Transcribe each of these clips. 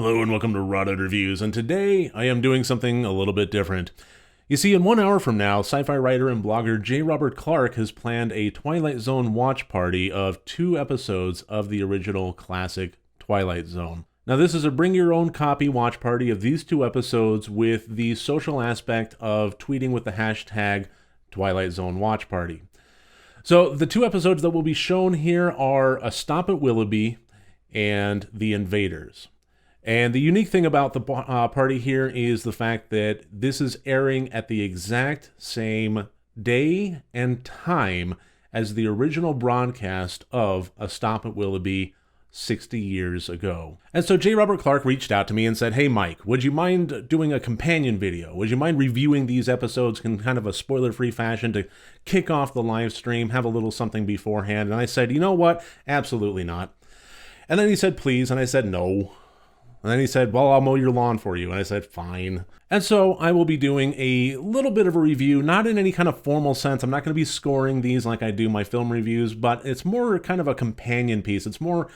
Hello and welcome to Rotted Reviews, and today I am doing something a little bit different. You see, in 1 hour from now, sci-fi writer and blogger J. Robert Clark has planned a Twilight Zone watch party of 2 episodes of the original classic Twilight Zone. Now this is a bring-your-own-copy watch party of these 2 episodes with the social aspect of tweeting with the hashtag Twilight Zone Watch Party. So the 2 episodes that will be shown here are A Stop at Willoughby and The Invaders. And the unique thing about the party here is the fact that this is airing at the exact same day and time as the original broadcast of A Stop at Willoughby 60 years ago. And so J. Robert Clark reached out to me and said, "Hey Mike, would you mind doing a companion video? Would you mind reviewing these episodes in kind of a spoiler-free fashion to kick off the live stream, have a little something beforehand?" And I said, "You know what? Absolutely not." And then he said, "Please," and I said, "No." And then he said, "Well, I'll mow your lawn for you." And I said, "Fine." And so I will be doing a little bit of a review, not in any kind of formal sense. I'm not going to be scoring these like I do my film reviews, but it's more kind of a companion piece. It's more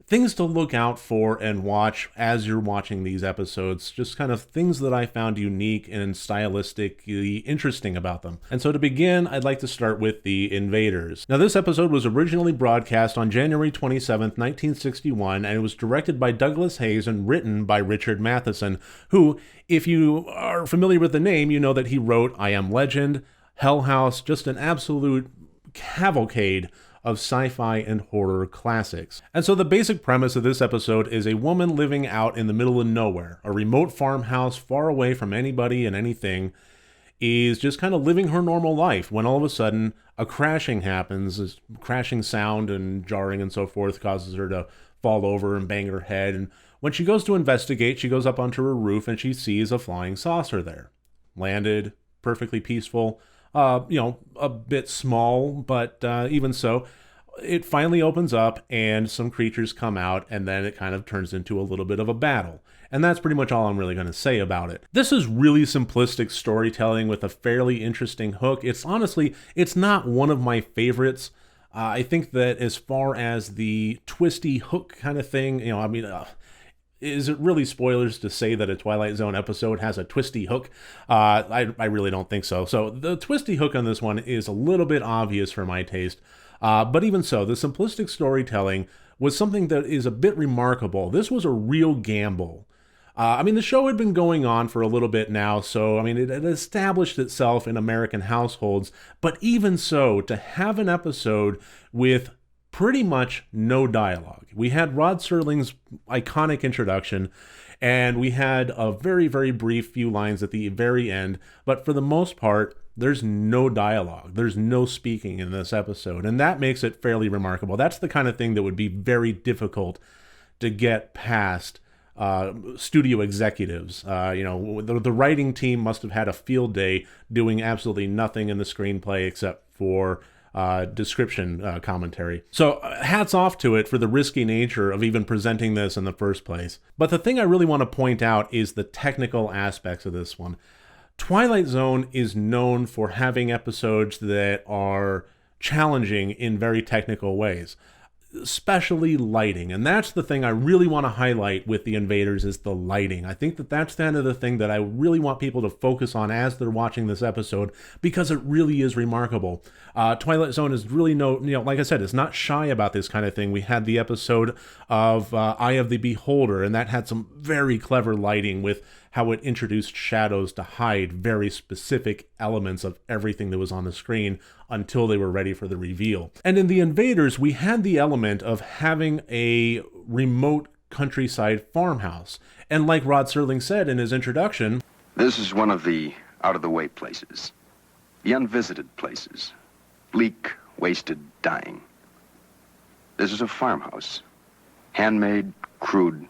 things to look out for and watch as you're watching these episodes, just kind of things that I found unique and stylistically interesting about them. And so to begin, I'd like to start with The Invaders. Now this episode was originally broadcast on January 27th, 1961, and it was directed by Douglas Hayes and written by Richard Matheson, who, if you are familiar with the name, you know that he wrote I Am Legend, Hell House, just an absolute cavalcade of sci-fi and horror classics. And so the basic premise of this episode is a woman living out in the middle of nowhere, a remote farmhouse far away from anybody and anything, is just kind of living her normal life when all of a sudden a crashing happens. This crashing sound and jarring and so forth causes her to fall over and bang her head. And when she goes to investigate, she goes up onto her roof and she sees a flying saucer there. Landed, perfectly peaceful. A bit small, but even so, it finally opens up and some creatures come out, and then it kind of turns into a little bit of a battle. And that's pretty much all I'm really going to say about it. This is really simplistic storytelling with a fairly interesting hook. It's not one of my favorites. I think that as far as the twisty hook kind of thing, is it really spoilers to say that a Twilight Zone episode has a twisty hook? I really don't think so. So the twisty hook on this one is a little bit obvious for my taste. But even so, the simplistic storytelling was something that is a bit remarkable. This was a real gamble. The show had been going on for a little bit now, so it had established itself in American households. But even so, to have an episode with pretty much no dialogue. We had Rod Serling's iconic introduction, and we had a very, very brief few lines at the very end, but for the most part, there's no dialogue. There's no speaking in this episode, and that makes it fairly remarkable. That's the kind of thing that would be very difficult to get past studio executives. The writing team must have had a field day doing absolutely nothing in the screenplay except for description commentary. So hats off to it for the risky nature of even presenting this in the first place. But the thing I really want to point out is the technical aspects of this one. Twilight Zone is known for having episodes that are challenging in very technical ways, especially lighting. And that's the thing I really want to highlight with The Invaders is the lighting. I think that that's kind of the thing that I really want people to focus on as they're watching this episode, because it really is remarkable. Twilight Zone is really like I said, it's not shy about this kind of thing. We had the episode of Eye of the Beholder, and that had some very clever lighting with how it introduced shadows to hide very specific elements of everything that was on the screen until they were ready for the reveal. And in The Invaders, we had the element of having a remote countryside farmhouse. And like Rod Serling said in his introduction, "This is one of the out-of-the-way places, the unvisited places, bleak, wasted, dying. This is a farmhouse, handmade, crude,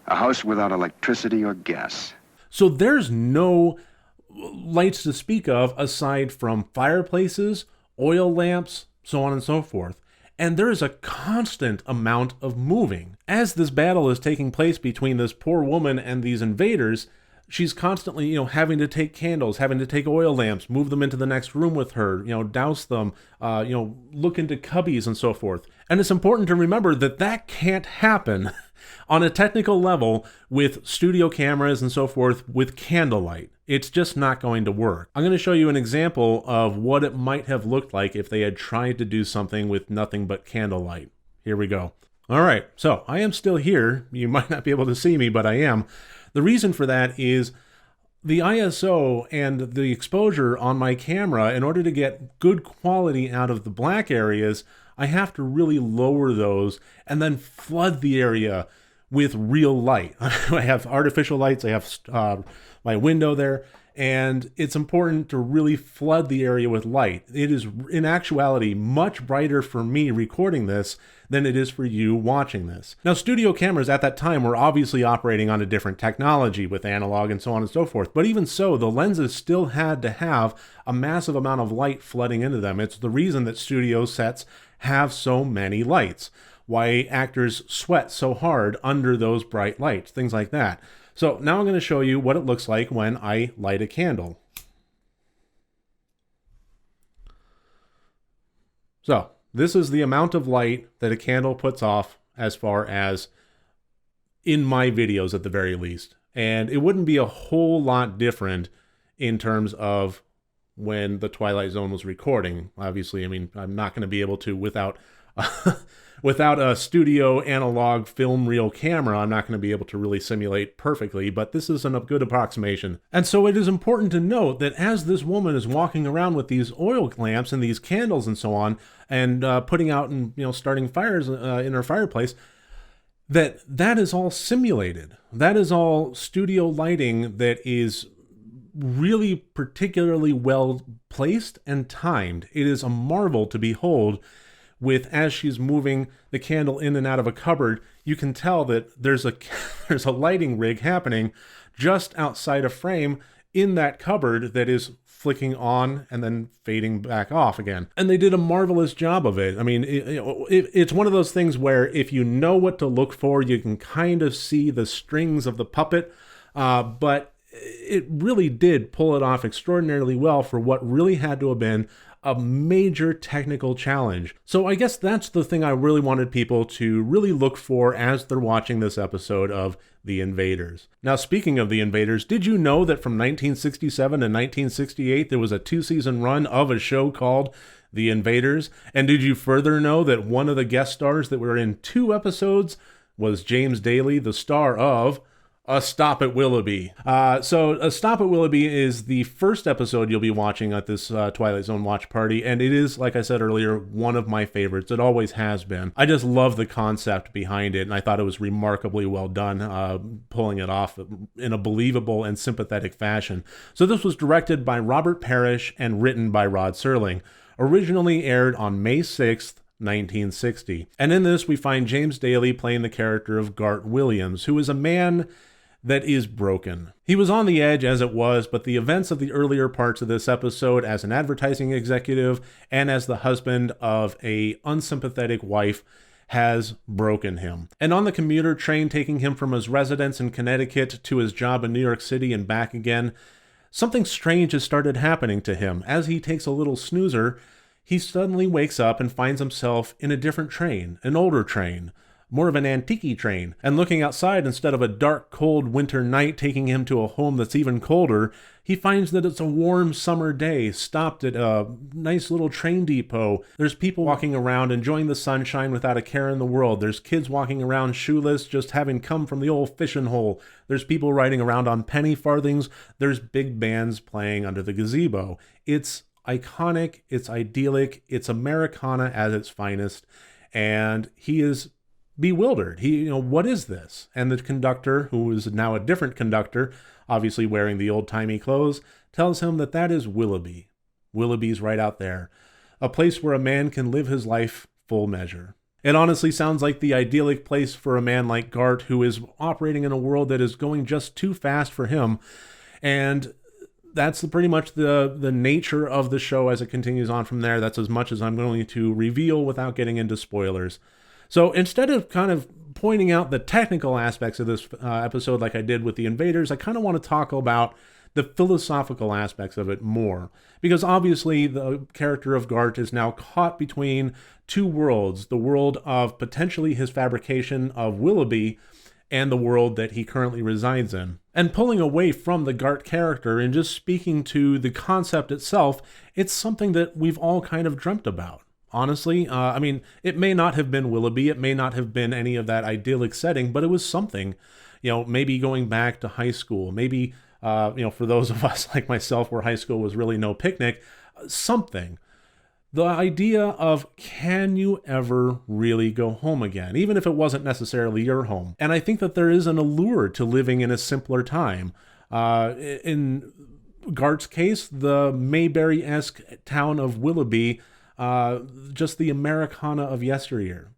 a house without electricity or gas." So there's no lights to speak of aside from fireplaces, oil lamps, so on and so forth. And there is a constant amount of moving. As this battle is taking place between this poor woman and these invaders, She's constantly, having to take candles, having to take oil lamps, move them into the next room with her, douse them, look into cubbies and so forth. And it's important to remember that that can't happen on a technical level with studio cameras and so forth with candlelight. It's just not going to work. I'm going to show you an example of what it might have looked like if they had tried to do something with nothing but candlelight. Here we go. All right, so I am still here. You might not be able to see me, but I am. The reason for that is the ISO and the exposure on my camera, in order to get good quality out of the black areas, I have to really lower those and then flood the area with real light. I have artificial lights, I have my window there, and it's important to really flood the area with light. It is, in actuality, much brighter for me recording this than it is for you watching this. Now, studio cameras at that time were obviously operating on a different technology with analog and so on and so forth, but even so, the lenses still had to have a massive amount of light flooding into them. It's the reason that studio sets have so many lights, why actors sweat so hard under those bright lights, things like that. So now I'm going to show you what it looks like when I light a candle. So this is the amount of light that a candle puts off as far as in my videos at the very least. And it wouldn't be a whole lot different in terms of when the Twilight Zone was recording. Obviously, I mean, I'm not going to be able to, without without a studio analog film reel camera, I'm not going to be able to really simulate perfectly, but this is a good approximation. And so it is important to note that as this woman is walking around with these oil lamps and these candles and so on, and putting out and starting fires in her fireplace, that is all simulated. That is all studio lighting that is really particularly well placed and timed. It is a marvel to behold. With, as she's moving the candle in and out of a cupboard, you can tell that there's a lighting rig happening just outside a frame in that cupboard that is flicking on and then fading back off again. And they did a marvelous job of it. I mean, it's one of those things where if you know what to look for, you can kind of see the strings of the puppet, but it really did pull it off extraordinarily well for what really had to have been a major technical challenge. So I guess that's the thing I really wanted people to really look for as they're watching this episode of The Invaders. Now, speaking of The Invaders, did you know that from 1967 to 1968 there was a 2-season run of a show called The Invaders? And did you further know that one of the guest stars that were in 2 episodes was James Daly, the star of A Stop at Willoughby. So A Stop at Willoughby is the first episode you'll be watching at this Twilight Zone watch party, and it is, like I said earlier, one of my favorites. It always has been. I just love the concept behind it, and I thought it was remarkably well done, pulling it off in a believable and sympathetic fashion. So this was directed by Robert Parrish and written by Rod Serling. Originally aired on May 6th, 1960. And in this, we find James Daly playing the character of Gart Williams, who is a man that is broken. He was on the edge as it was, but the events of the earlier parts of this episode as an advertising executive and as the husband of a unsympathetic wife has broken him. And on the commuter train taking him from his residence in Connecticut to his job in New York City and back again, something strange has started happening to him. As he takes a little snoozer, he suddenly wakes up and finds himself in a different train, an older train, more of an antique train, and looking outside, instead of a dark, cold winter night taking him to a home that's even colder, he finds that it's a warm summer day, stopped at a nice little train depot. There's people walking around enjoying the sunshine without a care in the world. There's kids walking around shoeless, just having come from the old fishing hole. There's people riding around on penny farthings. There's big bands playing under the gazebo. It's iconic, it's idyllic, it's Americana at its finest, and he is bewildered. What is this? And the conductor, who is now a different conductor, obviously wearing the old-timey clothes, tells him that that is Willoughby. Willoughby's right out there, a place where a man can live his life full measure. It honestly sounds like the idyllic place for a man like Gart, who is operating in a world that is going just too fast for him, and that's pretty much the nature of the show as it continues on from there. That's as much as I'm going to reveal without getting into spoilers. So instead of kind of pointing out the technical aspects of this episode like I did with the Invaders, I kind of want to talk about the philosophical aspects of it more. Because obviously the character of Gart is now caught between two worlds, the world of potentially his fabrication of Willoughby and the world that he currently resides in. And pulling away from the Gart character and just speaking to the concept itself, it's something that we've all kind of dreamt about. Honestly, I mean, it may not have been Willoughby, it may not have been any of that idyllic setting, but it was something, maybe going back to high school, maybe, for those of us like myself where high school was really no picnic, something. The idea of, can you ever really go home again, even if it wasn't necessarily your home? And I think that there is an allure to living in a simpler time. In Gart's case, the Mayberry-esque town of Willoughby, just the Americana of yesteryear.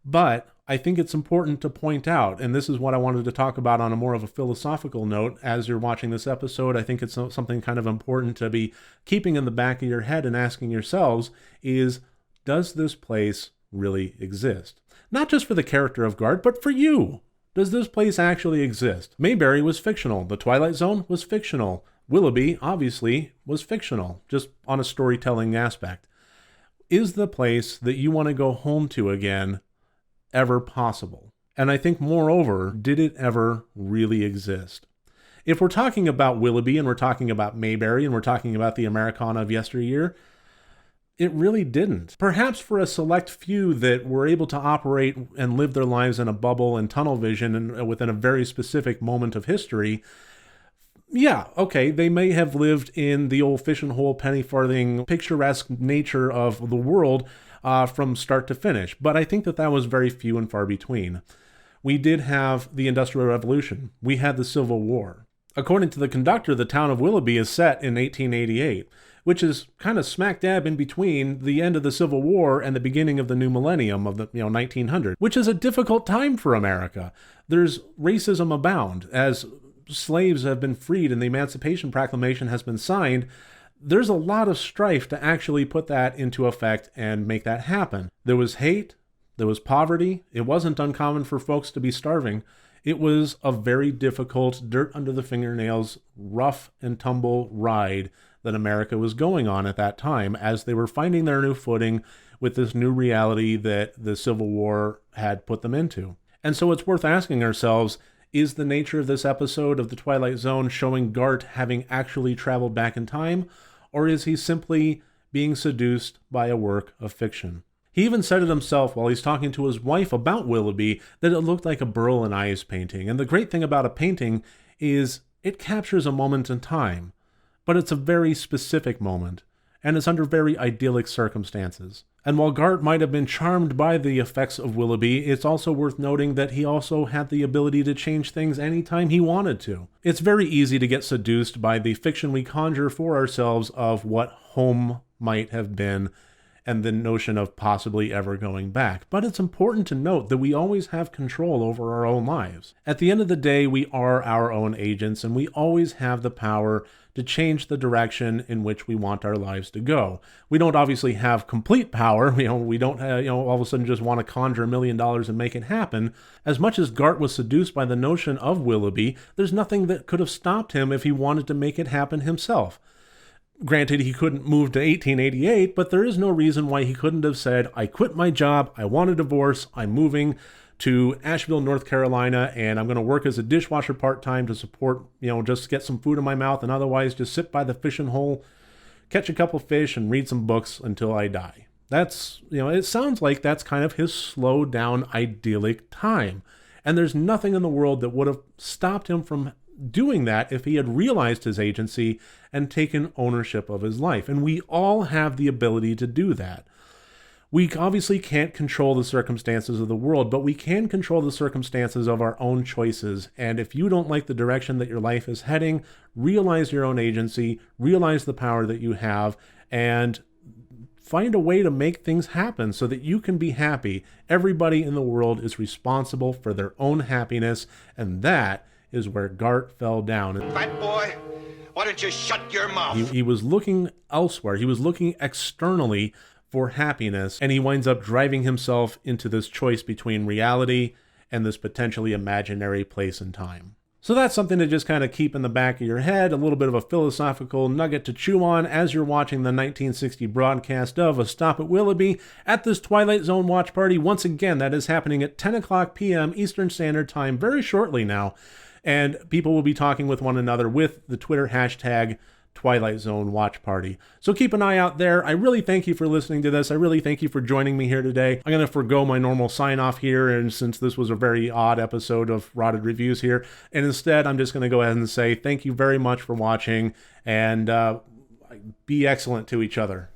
But I think it's important to point out, and this is what I wanted to talk about on a more of a philosophical note as you're watching this episode. I think it's something kind of important to be keeping in the back of your head and asking yourselves is, does this place really exist? Not just for the character of Gart, but for you. Does this place actually exist? Mayberry was fictional. The Twilight Zone was fictional. Willoughby, obviously, was fictional, just on a storytelling aspect. Is the place that you want to go home to again ever possible? And I think, moreover, did it ever really exist? If we're talking about Willoughby and we're talking about Mayberry and we're talking about the Americana of yesteryear, it really didn't. Perhaps for a select few that were able to operate and live their lives in a bubble and tunnel vision and within a very specific moment of history, yeah, okay, they may have lived in the old fish and hole, penny farthing, picturesque nature of the world from start to finish. But I think that was very few and far between. We did have the Industrial Revolution. We had the Civil War. According to the conductor, the town of Willoughby is set in 1888, which is kind of smack dab in between the end of the Civil War and the beginning of the new millennium of the 1900, which is a difficult time for America. There's racism abound. As slaves have been freed and the Emancipation Proclamation has been signed, there's a lot of strife to actually put that into effect and make that happen. There was hate, there was poverty. It wasn't uncommon for folks to be starving. It was a very difficult, dirt under the fingernails, rough and tumble ride that America was going on at that time as they were finding their new footing with this new reality that the Civil War had put them into. And so it's worth asking ourselves, is the nature of this episode of The Twilight Zone showing Gart having actually traveled back in time, or is he simply being seduced by a work of fiction? He even said it himself while he's talking to his wife about Willoughby that it looked like a Burl and Ives painting. And the great thing about a painting is it captures a moment in time, but it's a very specific moment, and it's under very idyllic circumstances. And while Gart might have been charmed by the effects of Willoughby, it's also worth noting that he also had the ability to change things anytime he wanted to. It's very easy to get seduced by the fiction we conjure for ourselves of what home might have been and the notion of possibly ever going back. But it's important to note that we always have control over our own lives. At the end of the day, we are our own agents, and we always have the power to change the direction in which we want our lives to go. We don't obviously have complete power. We don't all of a sudden just want to conjure $1 million and make it happen. As much as Gart was seduced by the notion of Willoughby, there's nothing that could have stopped him if he wanted to make it happen himself. Granted, he couldn't move to 1888, but there is no reason why he couldn't have said, I quit my job, I want a divorce, I'm moving to Asheville, North Carolina, and I'm going to work as a dishwasher part-time to support, just get some food in my mouth, and otherwise just sit by the fishing hole, catch a couple fish, and read some books until I die. That's, it sounds like that's kind of his slowed down, idyllic time. And there's nothing in the world that would have stopped him from doing that if he had realized his agency and taken ownership of his life. And we all have the ability to do that. We obviously can't control the circumstances of the world, but we can control the circumstances of our own choices. And if you don't like the direction that your life is heading, realize your own agency, realize the power that you have, and find a way to make things happen so that you can be happy. Everybody in the world is responsible for their own happiness, and that is where Gart fell down. Fat boy, why don't you shut your mouth? He was looking elsewhere. He was looking externally for happiness, and he winds up driving himself into this choice between reality and this potentially imaginary place and time. So that's something to just kind of keep in the back of your head, a little bit of a philosophical nugget to chew on as you're watching the 1960 broadcast of A Stop at Willoughby at this Twilight Zone watch party. Once again, that is happening at 10 o'clock p.m. Eastern Standard Time very shortly now, and people will be talking with one another with the Twitter hashtag Twilight Zone Watch Party. So keep an eye out there. I really thank you for listening to this. I really thank you for joining me here today. I'm going to forgo my normal sign off here, and since this was a very odd episode of Rotted Reviews here, and instead I'm just going to go ahead and say thank you very much for watching, and be excellent to each other.